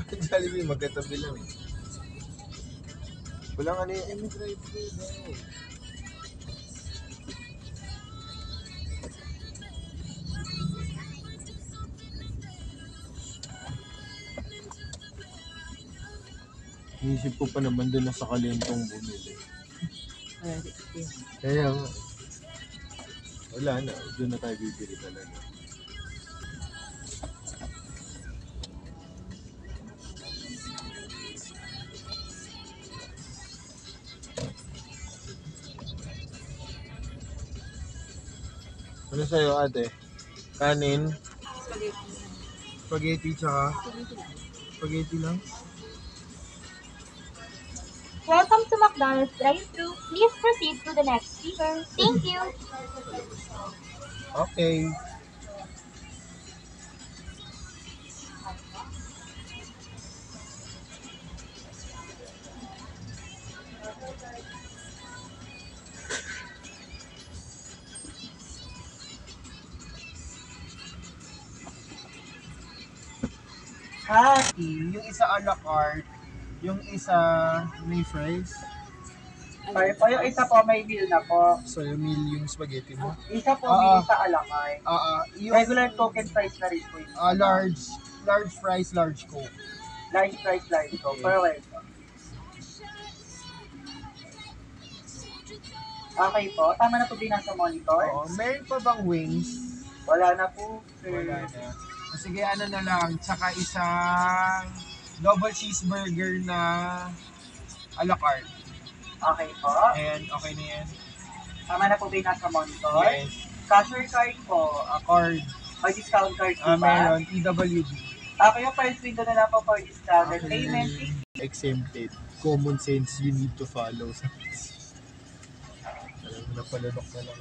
Jollibee, magkatabi lang eh. Walang ano yung drive-thru daw. Inisip ko pa naman doon na sa Kalentong bumili. Kaya nga. Wala na, doon na tayo bibili talaga. Ano sa'yo ate? Kanin? Spaghetti tsaka? Spaghetti lang? Welcome to McDonald's drive-thru. Please proceed to the next speaker. Thank you. Okay. Hati, yung isa a la carte, yung isa may fries. Sorry po, yung isa po may meal na po. So yung meal yung spaghetti mo? Isa po may isa alakay. Yung Regular Coke and fries na rin po yun. large fries, large coke. Large fries, large Coke. Okay. Perfect. Okay po, tama na po din nasa monitor. Oo, meron pa bang wings? Wala na po. Sir. Wala na. Sige, ano na lang, tsaka isang double cheeseburger na a la carte. Okay po. And okay na yan? Tama na po din nasa monitor. Yes. Cashier card po. Card. May discount card po ba? Meron, PWD. Okay, yung first window na lang po for discounted payment. Exempted. Common sense you need to follow. Alam mo na, palunok na lang.